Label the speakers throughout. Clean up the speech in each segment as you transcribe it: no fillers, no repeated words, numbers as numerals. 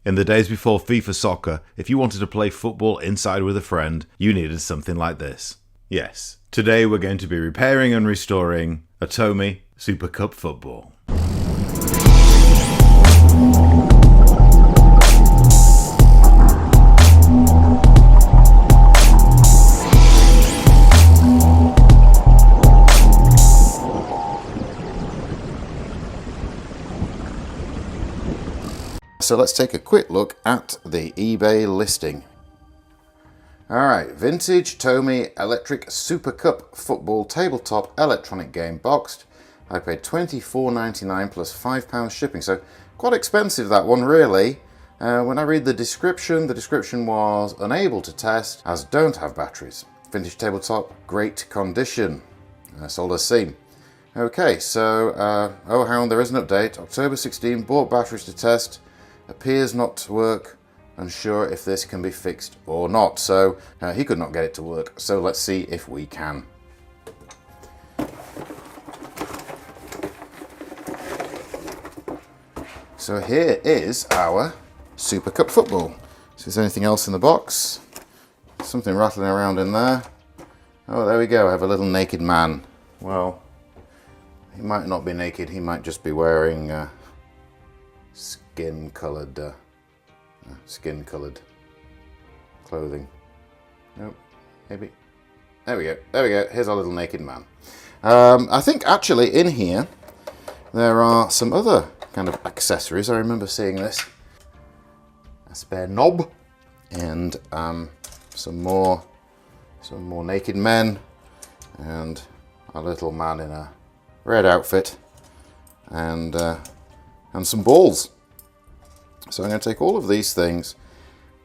Speaker 1: In the days before FIFA Soccer, if you wanted to play football inside with a friend, you needed something like this. Yes, today we're going to be repairing and restoring a Tomy Super Cup Football. So let's take a quick look at the eBay listing. Alright, vintage Tomy Electric Super Cup Football Tabletop Electronic Game Boxed. I paid $24.99 plus £5 shipping, so quite expensive that one really. When I read the description was unable to test as don't have batteries. Vintage tabletop, great condition. Sold as seen. Okay, so, oh hang on, there is an update. October 16, bought batteries to test. Appears not to work, unsure if this can be fixed or not. So he could not get it to work, so let's see if we can. So here is our Super Cup Football. So is there anything else in the box? Something rattling around in there. Oh, there we go, I have a little naked man. Well, he might not be naked, he might just be wearing skin-coloured clothing. Nope, maybe. There we go, here's our little naked man. I think actually in here there are some other kind of accessories. I remember seeing this. A spare knob and some more naked men and a little man in a red outfit and some balls. So I'm going to take all of these things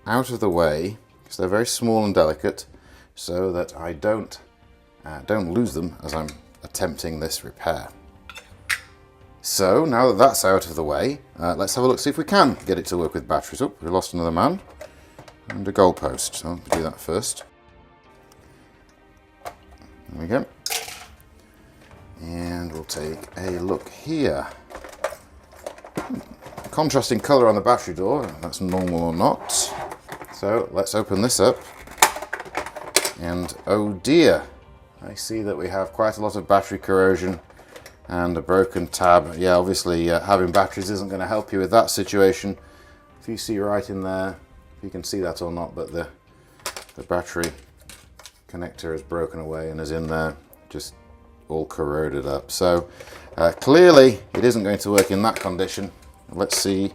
Speaker 1: out of the way because they're very small and delicate, so that I don't lose them as I'm attempting this repair. So now that that's out of the way, let's have a look, see if we can get it to work with batteries. Oh, we lost another man and a goalpost, so I'll do that first. There we go. And we'll take a look here. Contrasting colour on the battery door, if that's normal or not. So let's open this up. And oh dear, I see that we have quite a lot of battery corrosion and a broken tab. Yeah, obviously having batteries isn't going to help you with that situation. If you see right in there, if you can see that or not, but the battery connector is broken away and is in there, just all corroded up. So clearly it isn't going to work in that condition. Let's see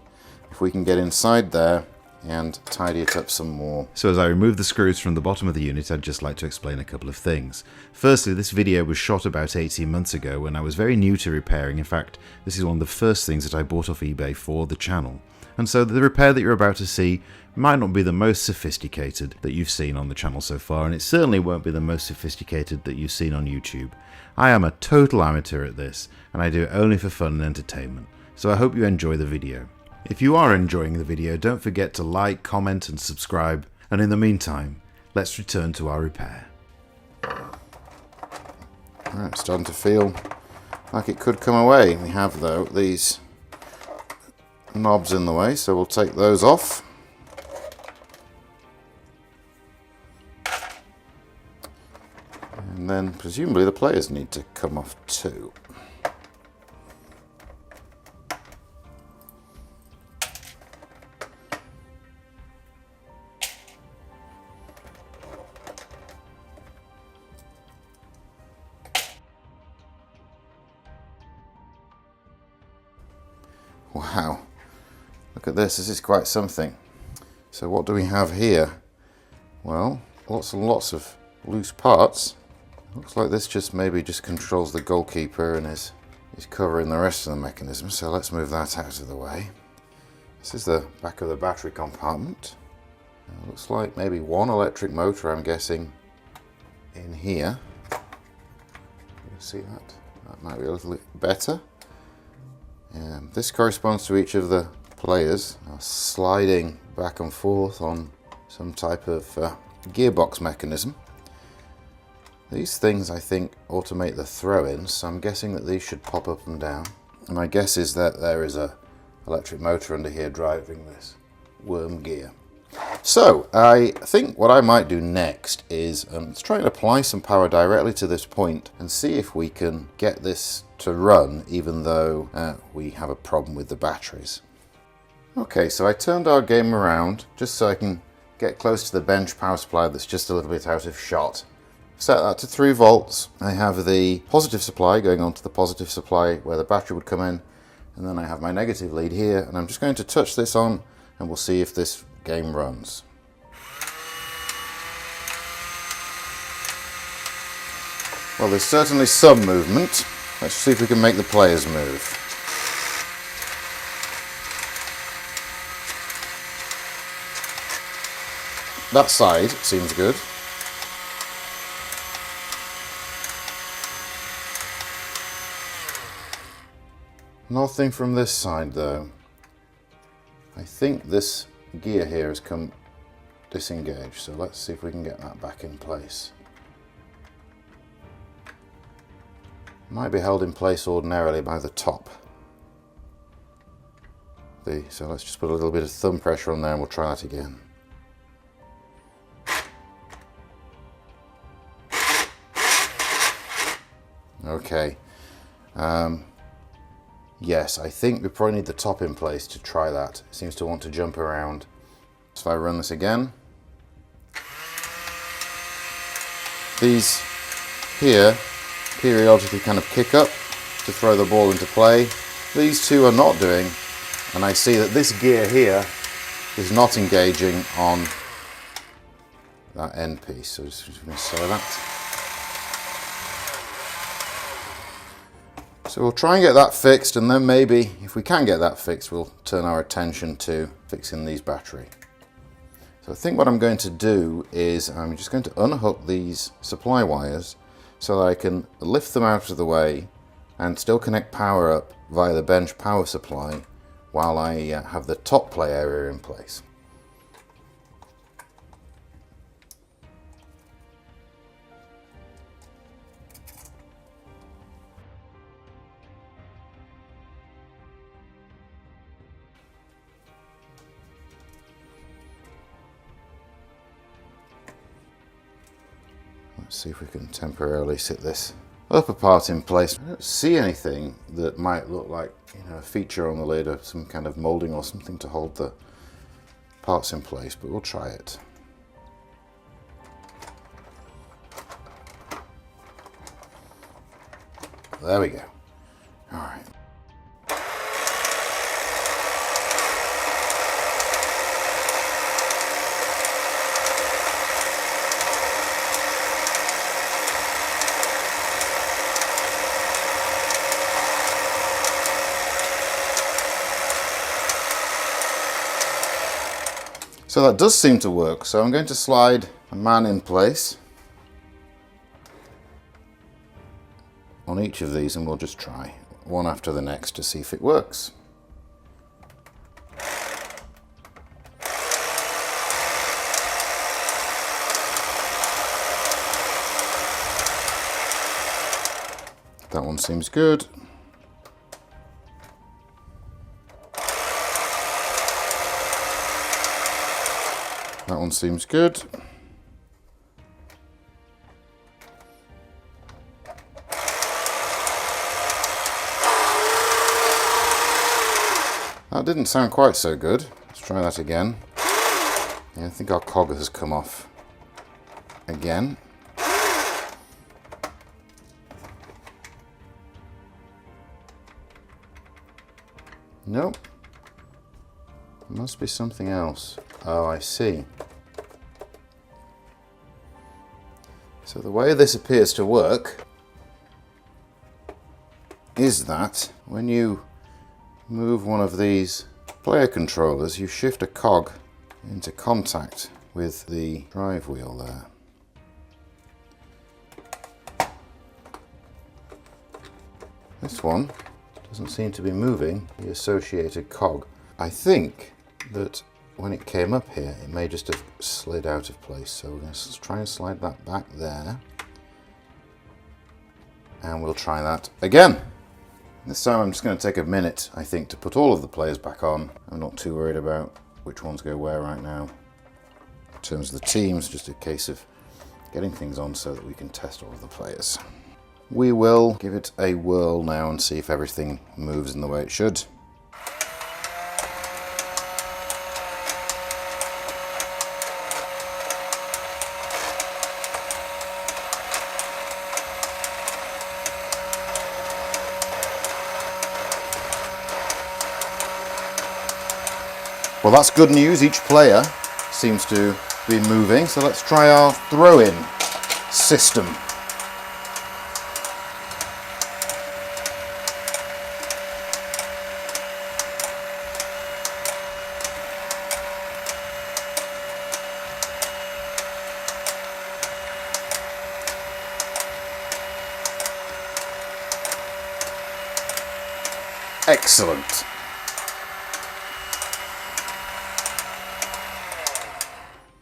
Speaker 1: if we can get inside there and tidy it up some more. So as I remove the screws from the bottom of the unit, I'd just like to explain a couple of things. Firstly, this video was shot about 18 months ago when I was very new to repairing. In fact, this is one of the first things that I bought off eBay for the channel. And so the repair that you're about to see might not be the most sophisticated that you've seen on the channel so far, and it certainly won't be the most sophisticated that you've seen on YouTube. I am a total amateur at this, and I do it only for fun and entertainment. So I hope you enjoy the video. If you are enjoying the video, don't forget to like, comment and subscribe. And in the meantime, let's return to our repair. Alright, it's starting to feel like it could come away. We have, though, these knobs in the way, so we'll take those off. And then presumably the players need to come off too. Wow, look at this is quite something. So what do we have here? Well, lots and lots of loose parts. Looks like this just controls the goalkeeper and is covering the rest of the mechanism. So let's move that out of the way. This is the back of the battery compartment. Looks like maybe one electric motor, I'm guessing, in here. You can see that. That might be a little bit better. This corresponds to each of the players sliding back and forth on some type of gearbox mechanism. These things, I think, automate the throw-ins, so I'm guessing that these should pop up and down. And my guess is that there is a electric motor under here driving this worm gear. So I think what I might do next is let's try and apply some power directly to this point and see if we can get this to run even though we have a problem with the batteries. Okay, so I turned our game around just so I can get close to the bench power supply that's just a little bit out of shot. Set that to 3 volts. I have the positive supply going on to the positive supply where the battery would come in, and then I have my negative lead here, and I'm just going to touch this on and we'll see if this game runs. Well, there's certainly some movement. Let's see if we can make the players move. That side seems good. Nothing from this side though. I think this gear here has come disengaged, so let's see if we can get that back in place. Might be held in place ordinarily by the top. So let's just put a little bit of thumb pressure on there and we'll try that again. Okay. Yes, I think we probably need the top in place to try that. It seems to want to jump around. So if I run this again. These here periodically kind of kick up to throw the ball into play. These two are not doing, and I see that this gear here is not engaging on that end piece. So just going to slow that. So we'll try and get that fixed, and then maybe if we can get that fixed, we'll turn our attention to fixing these battery. So I think what I'm going to do is I'm just going to unhook these supply wires so that I can lift them out of the way and still connect power up via the bench power supply while I have the top play area in place. Let's see if we can temporarily sit this upper part in place. I don't see anything that might look like, a feature on the lid or some kind of moulding or something to hold the parts in place, but we'll try it. There we go. All right. So that does seem to work, so I'm going to slide a man in place on each of these and we'll just try one after the next to see if it works. That one seems good. That one seems good. That didn't sound quite so good. Let's try that again. Yeah, I think our cog has come off again. Nope. Must be something else. Oh, I see. So the way this appears to work is that when you move one of these player controllers, you shift a cog into contact with the drive wheel there. This one doesn't seem to be moving the associated cog. I think that when it came up here, it may just have slid out of place. So we're going to try and slide that back there. And we'll try that again. This time I'm just going to take a minute, I think, to put all of the players back on. I'm not too worried about which ones go where right now. In terms of the teams, just a case of getting things on so that we can test all of the players. We will give it a whirl now and see if everything moves in the way it should. Well, that's good news. Each player seems to be moving, so let's try our throw-in system. Excellent.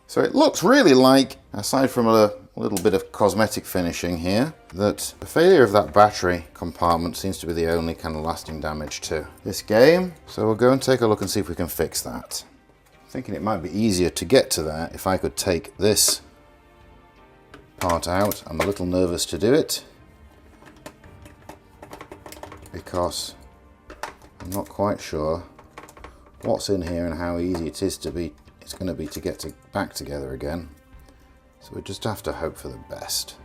Speaker 1: So it looks really like, aside from a little bit of cosmetic finishing here, that the failure of that battery compartment seems to be the only kind of lasting damage to this game. So we'll go and take a look and see if we can fix that. I'm thinking it might be easier to get to that if I could take this part out. I'm a little nervous to do it because I'm not quite sure what's in here and how easy it's going to be to get back together again. So we just have to hope for the best.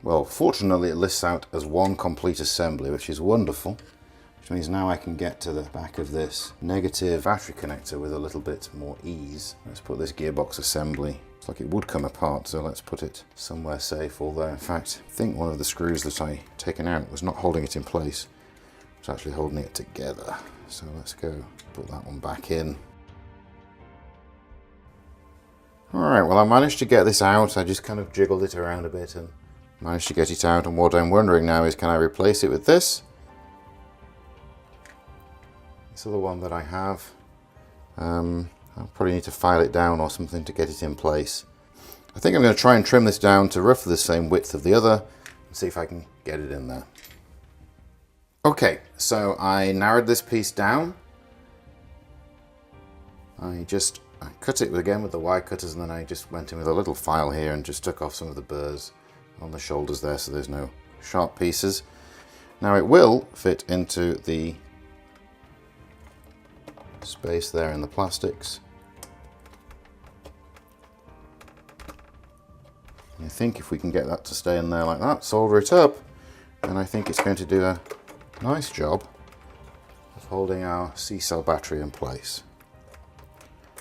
Speaker 1: Well, fortunately it lists out as one complete assembly, which is wonderful. Which means now I can get to the back of this negative battery connector with a little bit more ease. Let's put this gearbox assembly. Looks like it would come apart, so let's put it somewhere safe. Although, in fact, I think one of the screws that I taken out was not holding it in place. It was actually holding it together. So let's go put that one back in. Alright, well I managed to get this out. I just kind of jiggled it around a bit and managed to get it out. And what I'm wondering now is, can I replace it with this? This other one that I have, I'll probably need to file it down or something to get it in place. I think I'm going to try and trim this down to roughly the same width of the other and see if I can get it in there. Okay, so I narrowed this piece down. I cut it again with the wire cutters, and then I just went in with a little file here and just took off some of the burrs on the shoulders there so there's no sharp pieces. Now it will fit into the space there in the plastics. And I think if we can get that to stay in there like that, solder it up, then I think it's going to do a nice job of holding our C-cell battery in place.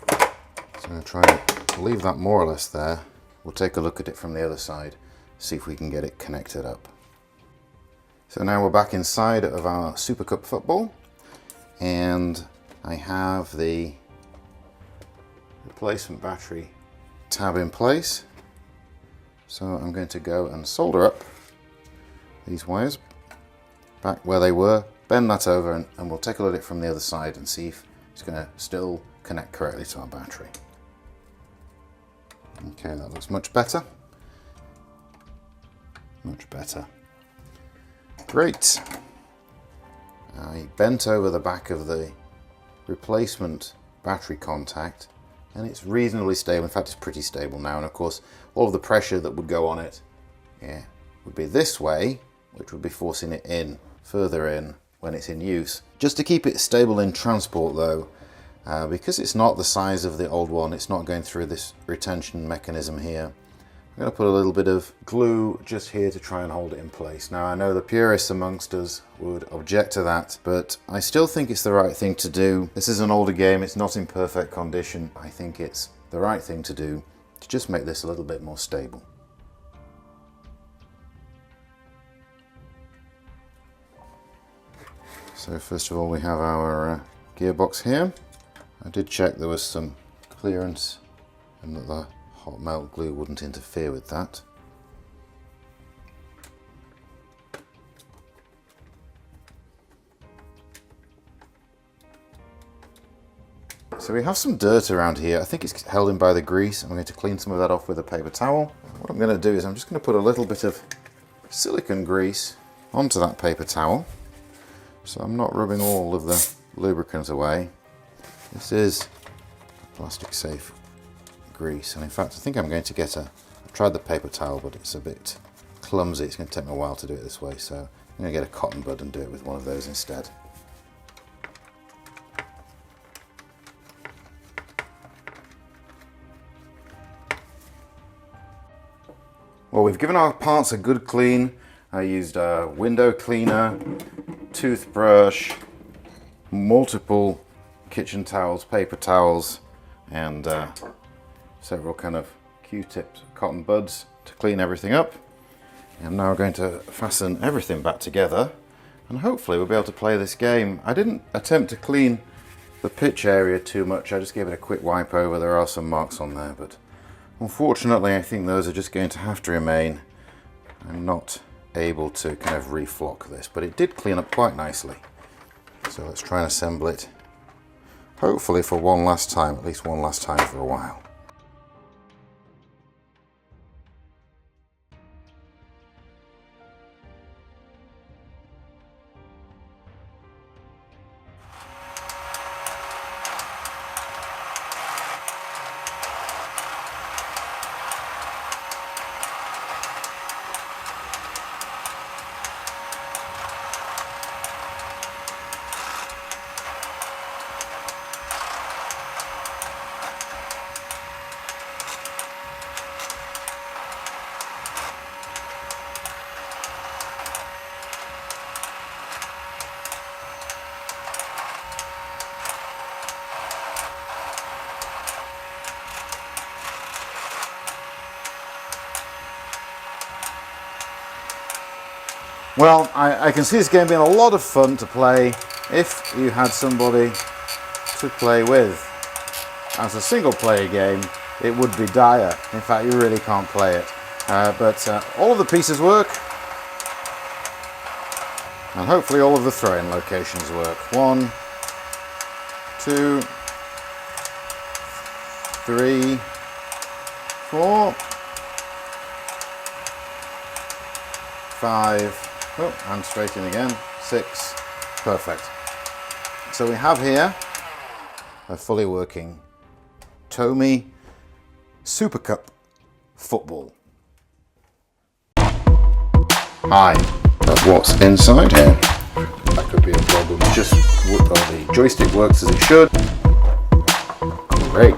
Speaker 1: So I'm going to try and leave that more or less there. We'll take a look at it from the other side, see if we can get it connected up. So now we're back inside of our Super Cup Football, and I have the replacement battery tab in place. So I'm going to go and solder up these wires back where they were, bend that over, and we'll take a look at it from the other side and see if it's going to still connect correctly to our battery. Okay, that looks much better. Much better. Great. I bent over the back of the replacement battery contact, and it's reasonably stable. In fact, it's pretty stable now, and of course all of the pressure that would go on it would be this way, which would be forcing it in, further in when it's in use. Just to keep it stable in transport though, because it's not the size of the old one, it's not going through this retention mechanism here, I'm going to put a little bit of glue just here to try and hold it in place. Now I know the purists amongst us would object to that, but I still think it's the right thing to do. This is an older game, it's not in perfect condition. I think it's the right thing to do to just make this a little bit more stable. So first of all we have our gearbox here. I did check there was some clearance and that the hot melt glue wouldn't interfere with that. So we have some dirt around here. I think it's held in by the grease. I'm going to clean some of that off with a paper towel. What I'm going to do is I'm just going to put a little bit of silicone grease onto that paper towel, so I'm not rubbing all of the lubricant away. This is plastic safe grease, and in fact I think I'm going to get I've tried the paper towel but it's a bit clumsy. It's going to take me a while to do it this way, so I'm going to get a cotton bud and do it with one of those instead. Well, we've given our parts a good clean. I used a window cleaner, toothbrush, multiple kitchen towels, paper towels, and several kind of Q-tips, cotton buds to clean everything up. I'm now going to fasten everything back together, and hopefully we'll be able to play this game. I didn't attempt to clean the pitch area too much. I just gave it a quick wipe over. There are some marks on there, but unfortunately I think those are just going to have to remain. I'm not able to kind of reflock this, but it did clean up quite nicely. So let's try and assemble it, hopefully for one last time, at least one last time for a while. Well, I can see this game being a lot of fun to play if you had somebody to play with. As a single player game, it would be dire. In fact, you really can't play it. But all of the pieces work, and hopefully all of the throwing locations work. 1, 2, 3, 4, 5. Oh, and straight in again. 6. Perfect. So we have here a fully working Tomy Super Cup Football. Hi. But what's inside here? That could be a problem. Just the joystick works as it should. Great.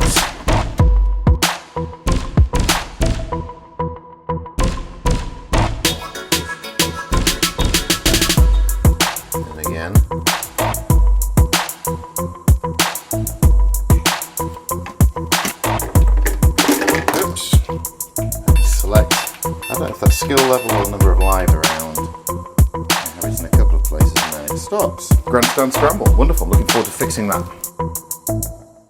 Speaker 1: Select, I don't know if that's skill level or number of lives around. I have it in a couple of places and then it stops. Grandstand scramble, wonderful, looking forward to fixing that.